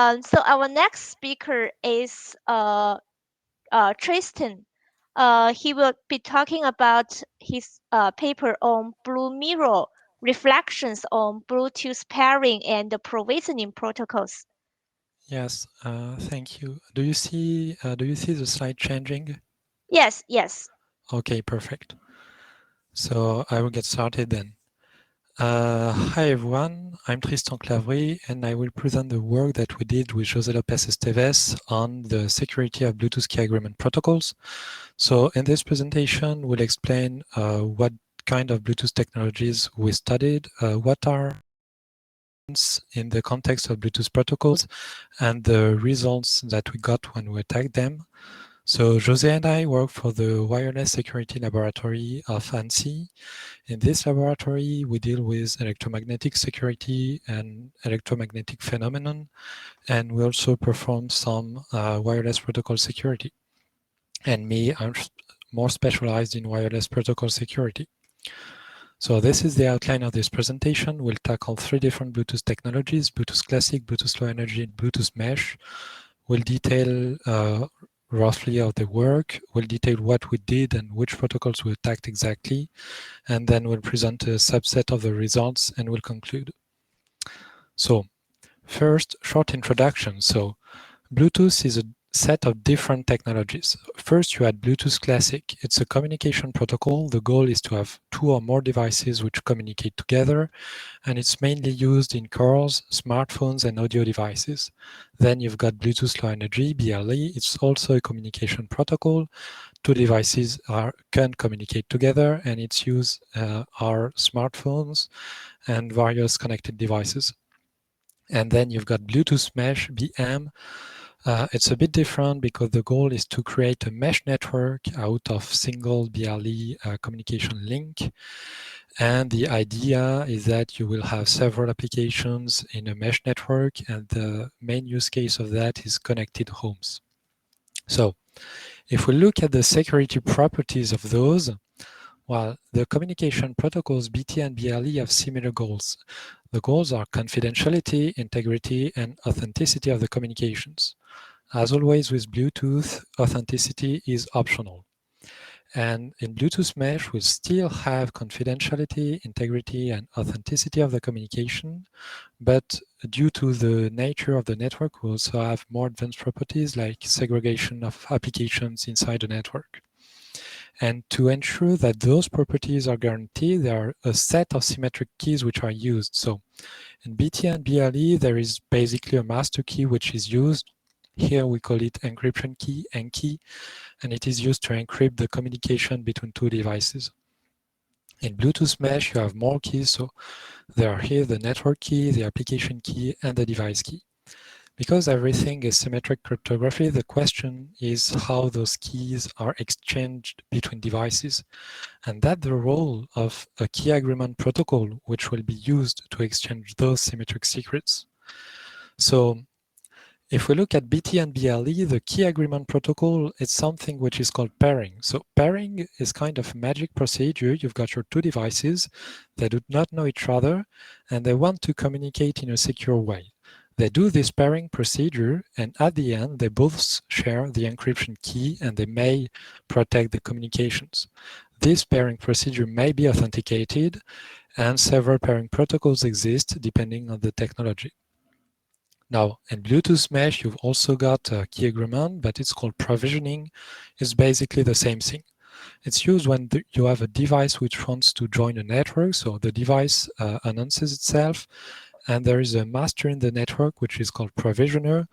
So our next speaker is Tristan. He will be talking about his paper on BlueMirror, reflections on Bluetooth pairing and the provisioning protocols. Yes, thank you. Do you see the slide changing? Yes, yes. Okay, perfect. So I will get started then. Hi everyone, I'm Tristan Claverie and I will present the work that we did with José Lopes Esteves on the security of Bluetooth key agreement protocols. So in this presentation, we'll explain what kind of Bluetooth technologies we studied, what are in the context of Bluetooth protocols, and the results that we got when we attacked them. So José and I work for the Wireless Security Laboratory of ANSSI. In this laboratory, we deal with electromagnetic security and electromagnetic phenomenon, and we also perform some wireless protocol security. And me, I'm more specialized in wireless protocol security. So this is the outline of this presentation. We'll tackle 3 different Bluetooth technologies: Bluetooth Classic, Bluetooth Low Energy, and Bluetooth Mesh. We'll detail roughly of the work, we'll detail what we did and which protocols we attacked exactly, and then we'll present a subset of the results and we'll conclude. So first, short introduction. So Bluetooth is a set of different technologies. First, you had Bluetooth Classic. It's a communication protocol. The goal is to have 2 or more devices which communicate together, and it's mainly used in cars, smartphones, and audio devices. Then you've got Bluetooth Low Energy, BLE. It's also a communication protocol. 2 devices can communicate together, and its use are smartphones and various connected devices. And then you've got Bluetooth Mesh, BM. It's a bit different because the goal is to create a mesh network out of single BLE communication link. And the idea is that you will have several applications in a mesh network, and the main use case of that is connected homes. So if we look at the security properties of those, well, the communication protocols BT and BLE have similar goals. The goals are confidentiality, integrity, and authenticity of the communications. As always with Bluetooth, authenticity is optional. And in Bluetooth Mesh, we still have confidentiality, integrity, and authenticity of the communication, but due to the nature of the network, we also have more advanced properties like segregation of applications inside the network. And to ensure that those properties are guaranteed, there are a set of symmetric keys which are used. So in BT and BLE, there is basically a master key which is used. Here we call it encryption key, ENKEY, and it is used to encrypt the communication between 2 devices. In Bluetooth Mesh, you have more keys, so there are here the network key, the application key, and the device key. Because everything is symmetric cryptography, the question is how those keys are exchanged between devices. And that's the role of a key agreement protocol, which will be used to exchange those symmetric secrets. So if we look at BT and BLE, the key agreement protocol is something which is called pairing. So pairing is kind of a magic procedure. You've got your 2 devices that do not know each other, and they want to communicate in a secure way. They do this pairing procedure, and at the end, they both share the encryption key, and they may protect the communications. This pairing procedure may be authenticated, and several pairing protocols exist depending on the technology. Now, in Bluetooth Mesh, you've also got a key agreement, but it's called provisioning. It's basically the same thing. It's used when you have a device which wants to join a network. So the device announces itself, and there is a master in the network, which is called provisioner,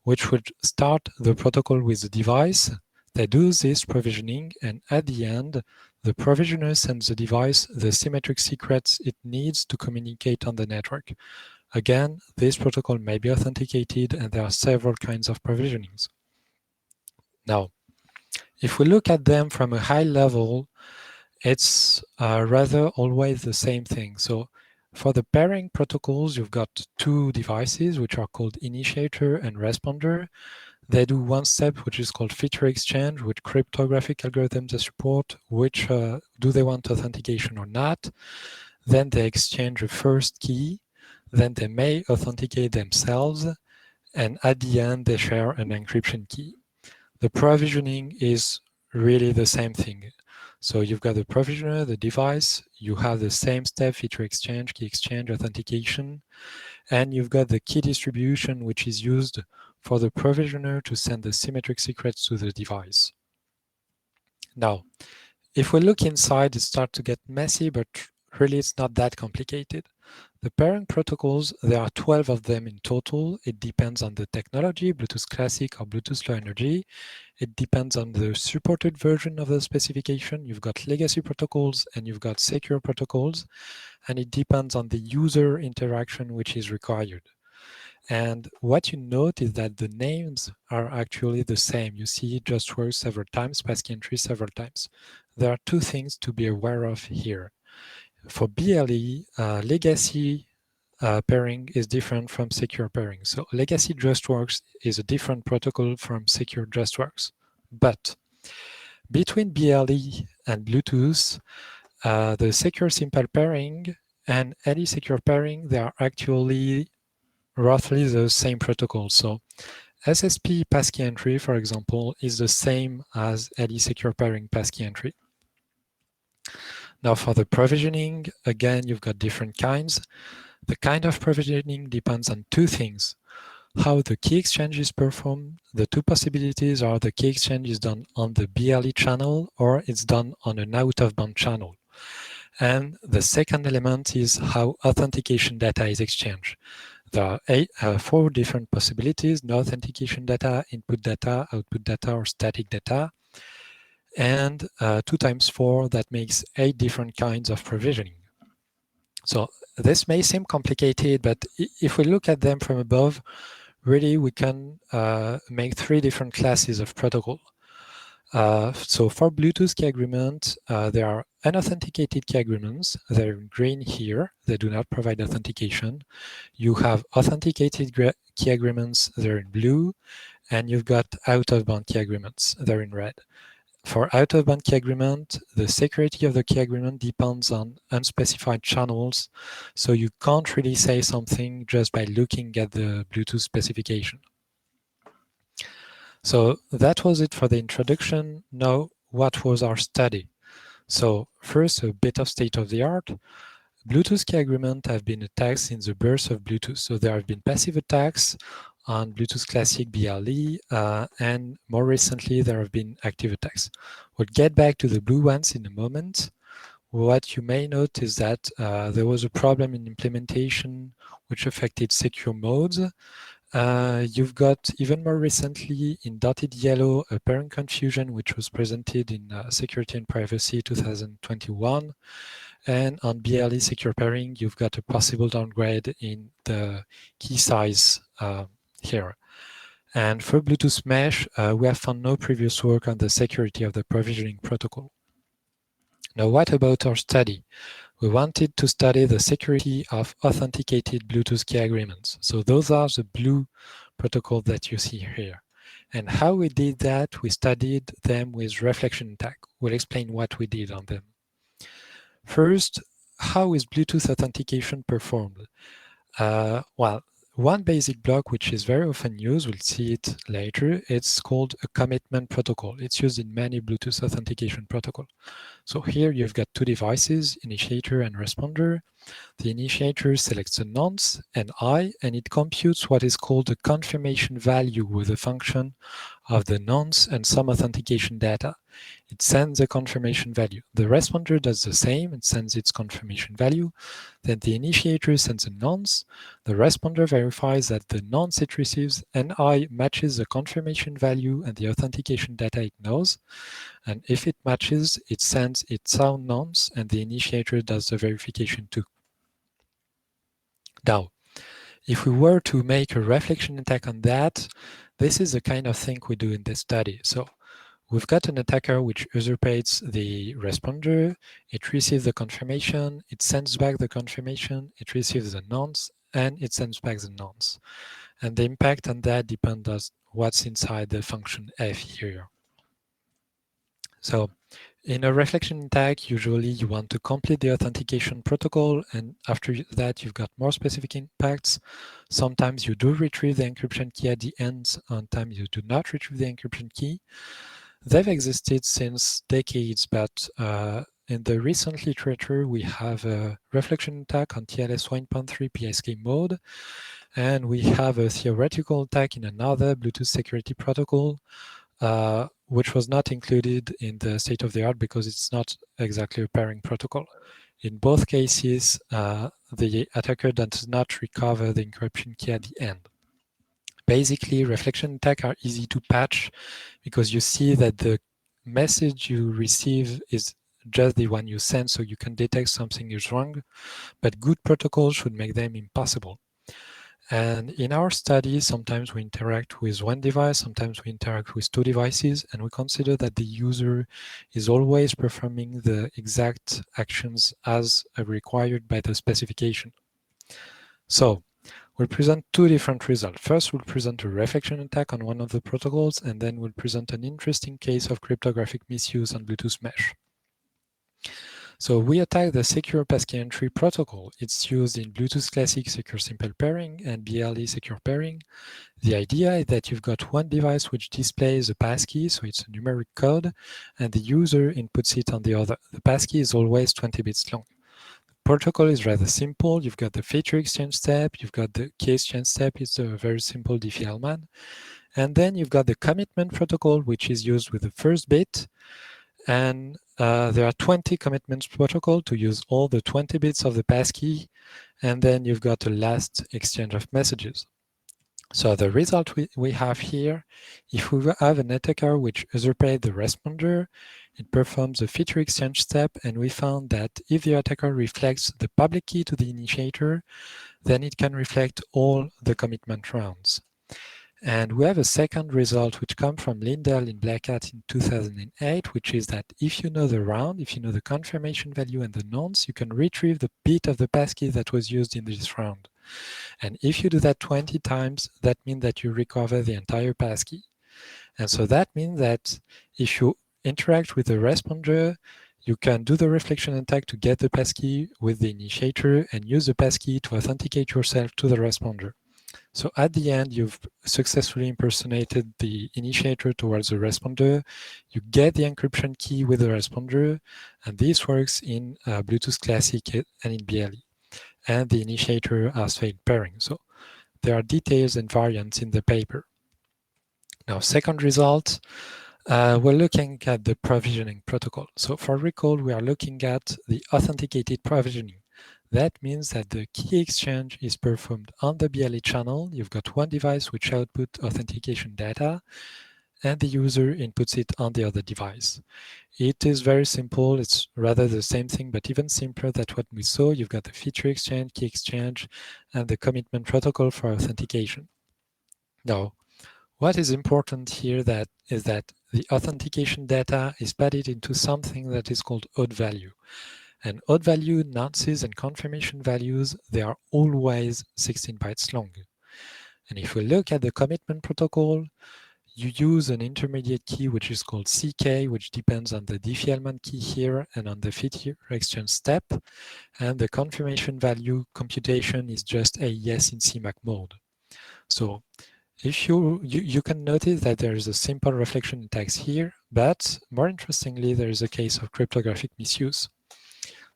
which would start the protocol with the device. They do this provisioning, and at the end, the provisioner sends the device the symmetric secrets it needs to communicate on the network. Again, this protocol may be authenticated, and there are several kinds of provisionings. Now, if we look at them from a high level, it's rather always the same thing. So for the pairing protocols, you've got 2 devices, which are called initiator and responder. They do one step, which is called feature exchange, which cryptographic algorithms support, which do they want authentication or not. Then they exchange a first key. Then they may authenticate themselves, and at the end they share an encryption key. The provisioning is really the same thing. So you've got the provisioner, the device, you have the same step, feature exchange, key exchange, authentication, and you've got the key distribution, which is used for the provisioner to send the symmetric secrets to the device. Now, if we look inside, it starts to get messy, but really it's not that complicated. The pairing protocols, there are 12 of them in total. It depends on the technology, Bluetooth Classic or Bluetooth Low Energy. It depends on the supported version of the specification. You've got legacy protocols and you've got secure protocols, and it depends on the user interaction which is required. And what you note is that the names are actually the same. You see just works several times, passkey entry several times. There are two things to be aware of here. For BLE, legacy pairing is different from secure pairing. So legacy JustWorks is a different protocol from secure JustWorks. But between BLE and Bluetooth, the secure simple pairing and LE secure pairing, they are actually roughly the same protocol. So SSP passkey entry, for example, is the same as LE secure pairing passkey entry. Now for the provisioning, again, you've got different kinds. The kind of provisioning depends on two things. How the key exchange is performed. The two possibilities are the key exchange is done on the BLE channel or it's done on an out-of-band channel. And the second element is how authentication data is exchanged. There are 4 different possibilities: no authentication data, input data, output data, or static data. And 2 times 4, that makes 8 different kinds of provisioning. So this may seem complicated, but if we look at them from above, really we can make 3 different classes of protocol. So for Bluetooth key agreement, there are unauthenticated key agreements. They're in green here. They do not provide authentication. You have authenticated key agreements. They're in blue. And you've got out-of-band key agreements. They're in red. For out-of-band key agreement, the security of the key agreement depends on unspecified channels. So you can't really say something just by looking at the Bluetooth specification. So that was it for the introduction. Now, what was our study? So first, a bit of state of the art. Bluetooth key agreements have been attacked since the birth of Bluetooth. So there have been passive attacks on Bluetooth Classic BLE, and more recently, there have been active attacks. We'll get back to the blue ones in a moment. What you may note is that there was a problem in implementation which affected secure modes. You've got, even more recently, in dotted yellow, a pairing confusion which was presented in Security and Privacy 2021. And on BLE secure pairing, you've got a possible downgrade in the key size here. And for Bluetooth Mesh, we have found no previous work on the security of the provisioning protocol. Now, what about our study? We wanted to study the security of authenticated Bluetooth key agreements. So those are the blue protocols that you see here. And how we did that, we studied them with reflection attack. We'll explain what we did on them. First, how is Bluetooth authentication performed? Well, one basic block which is very often used, we'll see it later, it's called a commitment protocol. It's used in many Bluetooth authentication protocols. So here you've got 2 devices, initiator and responder. The initiator selects a nonce, an I, and it computes what is called a confirmation value with a function of the nonce and some authentication data. It sends a confirmation value. The responder does the same and sends its confirmation value. Then the initiator sends a nonce. The responder verifies that the nonce it receives, NI, matches the confirmation value and the authentication data it knows. And if it matches, it sends its own nonce, and the initiator does the verification too. Now, if we were to make a reflection attack on that, this is the kind of thing we do in this study. So we've got an attacker which usurpates the responder, it receives the confirmation, it sends back the confirmation, it receives the nonce, and it sends back the nonce. And the impact on that depends on what's inside the function f here. So In a reflection attack, usually you want to complete the authentication protocol, and after that you've got more specific impacts. Sometimes you do retrieve the encryption key at the end, sometimes you do not retrieve the encryption key. They've existed since decades, but in the recent literature we have a reflection attack on TLS 1.3 PSK mode, and we have a theoretical attack in another Bluetooth security protocol, which was not included in the state of the art because it's not exactly a pairing protocol. In both cases, the attacker does not recover the encryption key at the end. Basically, reflection attacks are easy to patch because you see that the message you receive is just the one you send, so you can detect something is wrong, but good protocols should make them impossible. And in our study, sometimes we interact with one device, sometimes we interact with two devices, and we consider that the user is always performing the exact actions as required by the specification. So we'll present two different results. First, we'll present a reflection attack on one of the protocols, and then we'll present an interesting case of cryptographic misuse on Bluetooth mesh. So we attack the secure passkey entry protocol. It's used in Bluetooth Classic Secure Simple Pairing and BLE Secure Pairing. The idea is that you've got one device which displays a passkey, so it's a numeric code, and the user inputs it on the other. The passkey is always 20 bits long. The protocol is rather simple. You've got the feature exchange step, you've got the key exchange step, it's a very simple Diffie-Hellman. And then you've got the commitment protocol, which is used with the first bit. And there are 20 commitments protocol to use all the 20 bits of the passkey, and then you've got a last exchange of messages. So the result we have here, if we have an attacker which usurpates the responder, it performs a feature exchange step, and we found that if the attacker reflects the public key to the initiator, then it can reflect all the commitment rounds. And we have a second result which comes from Lindell in Black Hat in 2008, which is that if you know the round, if you know the confirmation value and the nonce, you can retrieve the bit of the passkey that was used in this round. And if you do that 20 times, that means that you recover the entire passkey. And so that means that if you interact with the responder, you can do the reflection attack to get the passkey with the initiator and use the passkey to authenticate yourself to the responder. So at the end, you've successfully impersonated the initiator towards the responder. You get the encryption key with the responder, and this works in Bluetooth Classic and in BLE. And the initiator has failed pairing. So there are details and variants in the paper. Now, second result, we're looking at the provisioning protocol. So for recall, we are looking at the authenticated provisioning. That means that the key exchange is performed on the BLE channel. You've got one device which outputs authentication data, and the user inputs it on the other device. It is very simple. It's rather the same thing, but even simpler than what we saw. You've got the feature exchange, key exchange, and the commitment protocol for authentication. Now, what is important here is that the authentication data is padded into something that is called odd value. And odd value nonces and confirmation values, they are always 16 bytes long. And if we look at the commitment protocol, you use an intermediate key which is called CK, which depends on the Diffie-Hellman key here and on the feature exchange step. And the confirmation value computation is just AES in CMAC mode. So if you can notice that there is a simple reflection tax here, but more interestingly, there is a case of cryptographic misuse.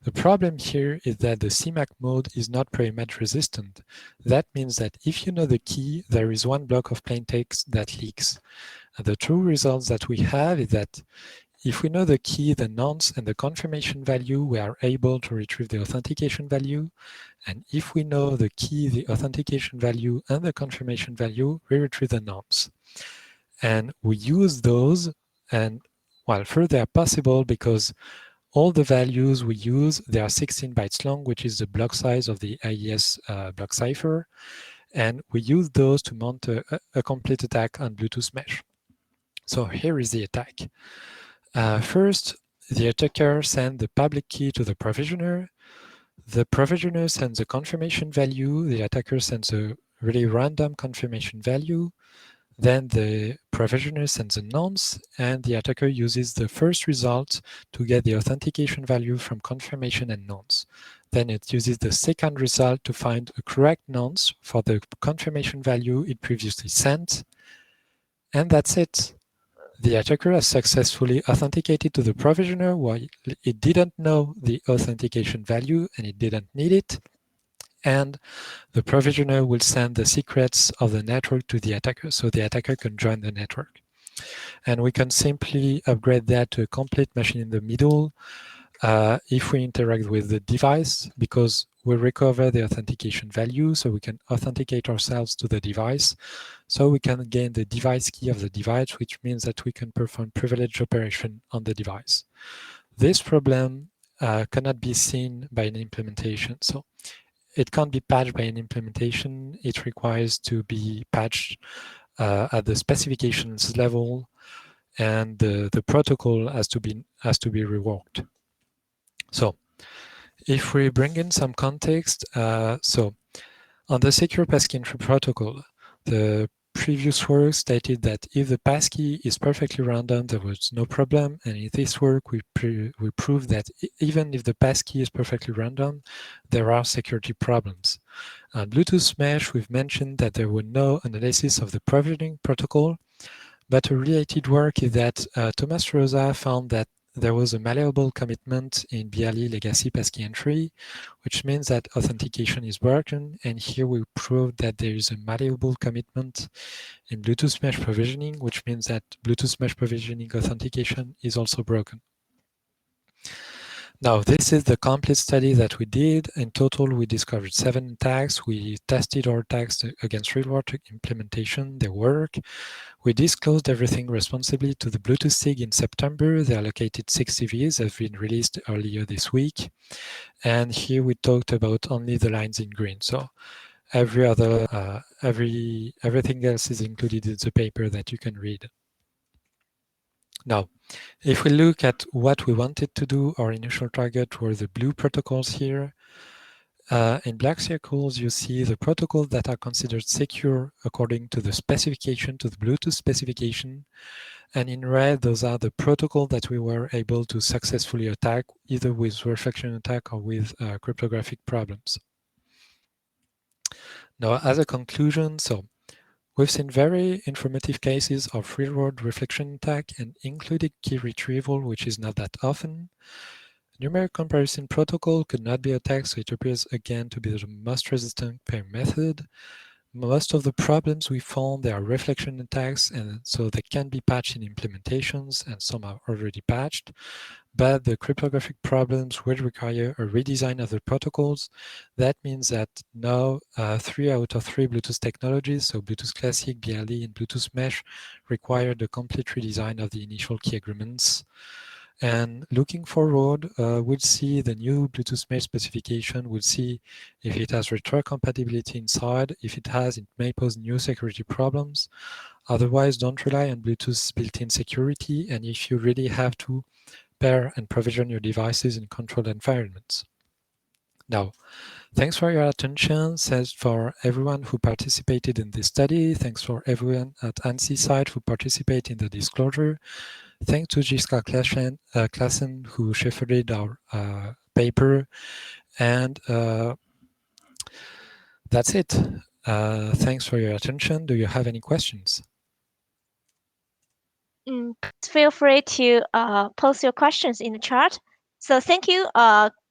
The problem here is that the CMAC mode is not pre-image resistant. That means that if you know the key, there is one block of plain text that leaks. And the true results that we have is that if we know the key, the nonce, and the confirmation value, we are able to retrieve the authentication value. And if we know the key, the authentication value, and the confirmation value, we retrieve the nonce. And we use those, and well, first they are possible because all the values we use, they are 16 bytes long, which is the block size of the IES block cipher. And we use those to mount a complete attack on Bluetooth mesh. So here is the attack. First, the attacker sends the public key to the provisioner. The provisioner sends a confirmation value. The attacker sends a really random confirmation value. Then the provisioner sends a nonce, and the attacker uses the first result to get the authentication value from confirmation and nonce. Then it uses the second result to find a correct nonce for the confirmation value it previously sent, and that's it. The attacker has successfully authenticated to the provisioner while it didn't know the authentication value and it didn't need it, and the provisioner will send the secrets of the network to the attacker so the attacker can join the network. And we can simply upgrade that to a complete machine in the middle if we interact with the device, because we recover the authentication value so we can authenticate ourselves to the device. So we can gain the device key of the device, which means that we can perform privileged operation on the device. This problem cannot be seen by an implementation. So it can't be patched by an implementation. It requires to be patched at the specifications level, and the protocol has to be reworked. So if we bring in some context, so on the secure passkey entry protocol, the previous work stated that if the passkey is perfectly random, there was no problem. And in this work, we proved that even if the passkey is perfectly random, there are security problems. On Bluetooth Mesh, we've mentioned that there were no analysis of the provisioning protocol, but a related work is that Thomas Rosa found that there was a malleable commitment in BLE legacy passkey entry, which means that authentication is broken. And here we proved that there is a malleable commitment in Bluetooth Mesh provisioning, which means that Bluetooth Mesh provisioning authentication is also broken. Now, this is the complete study that we did. In total, we discovered 7 attacks. We tested our attacks against real-world implementation. They work. We disclosed everything responsibly to the Bluetooth SIG in September. The allocated 6 CVs have been released earlier this week. And here we talked about only the lines in green. So everything else is included in the paper that you can read. Now, if we look at what we wanted to do, our initial target were the blue protocols here. In black circles, you see the protocols that are considered secure according to the specification, to the Bluetooth specification. And in red, those are the protocols that we were able to successfully attack, either with reflection attack or with cryptographic problems. Now, as a conclusion, so we've seen very informative cases of real-world reflection attack and included key retrieval, which is not that often. Numeric comparison protocol could not be attacked, so it appears again to be the most resistant per method. Most of the problems we found, they are reflection attacks, and so they can be patched in implementations, and some are already patched. But the cryptographic problems will require a redesign of the protocols. That means that now 3 out of 3 Bluetooth technologies, so Bluetooth Classic, BLE, and Bluetooth Mesh, require the complete redesign of the initial key agreements. And looking forward, we'll see the new Bluetooth Mesh specification. We'll see if it has retrocompatibility inside. If it has, it may pose new security problems. Otherwise, don't rely on Bluetooth's built-in security. And if you really have to, pair and provision your devices in controlled environments. Now, thanks for your attention. Thanks for everyone who participated in this study. Thanks for everyone at ANSSI side who participated in the disclosure. Thanks to Jessica Klassen who shepherded our paper. And that's it. Thanks for your attention. Do you have any questions? Feel free to post your questions in the chat. So thank you,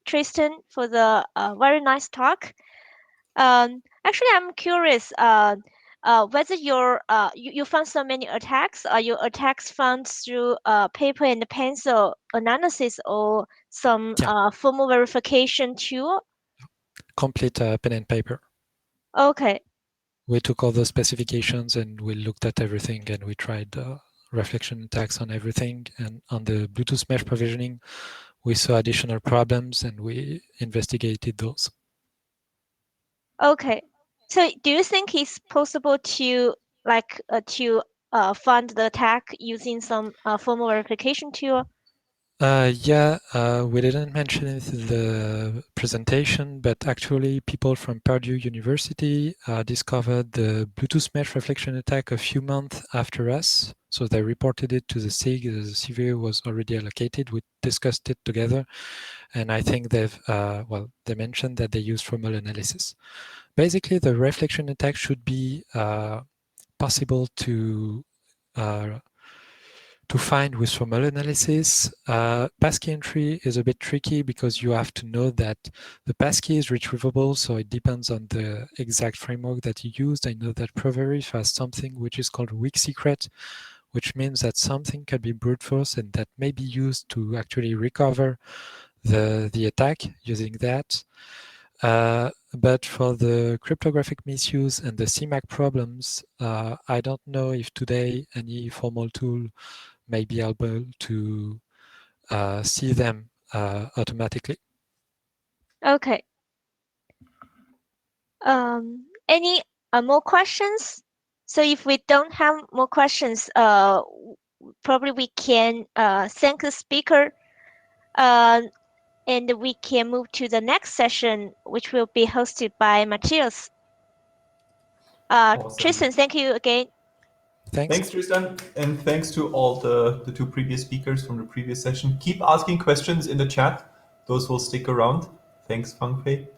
Tristan, for the very nice talk. Actually, I'm curious whether you found so many attacks. Are your attacks found through paper and pencil analysis or some formal verification tool? Complete pen and paper. Okay. We took all the specifications and we looked at everything and we tried reflection attacks on everything. And on the Bluetooth mesh provisioning, we saw additional problems and we investigated those. Okay. So do you think it's possible to find the attack using some formal verification tool? We didn't mention it in the presentation, but actually people from Purdue University discovered the Bluetooth mesh reflection attack a few months after us. So they reported it to the SIG. The CV was already allocated. We discussed it together. And I think they mentioned that they used formal analysis. Basically, the reflection attack should be possible to find with formal analysis. Passkey entry is a bit tricky because you have to know that the passkey is retrievable, so it depends on the exact framework that you used. I know that Claverie has something which is called weak secret, which means that something can be brute force and that may be used to actually recover the attack using that. But for the cryptographic misuse and the CMAC problems, I don't know if today any formal tool may be able to see them automatically. Okay. Any more questions? So if we don't have more questions, probably we can thank the speaker, and we can move to the next session, which will be hosted by Matthias. Awesome. Tristan, thank you again. Thanks, Tristan, and thanks to all the two previous speakers from the previous session. Keep asking questions in the chat; those will stick around. Thanks, Fangfei.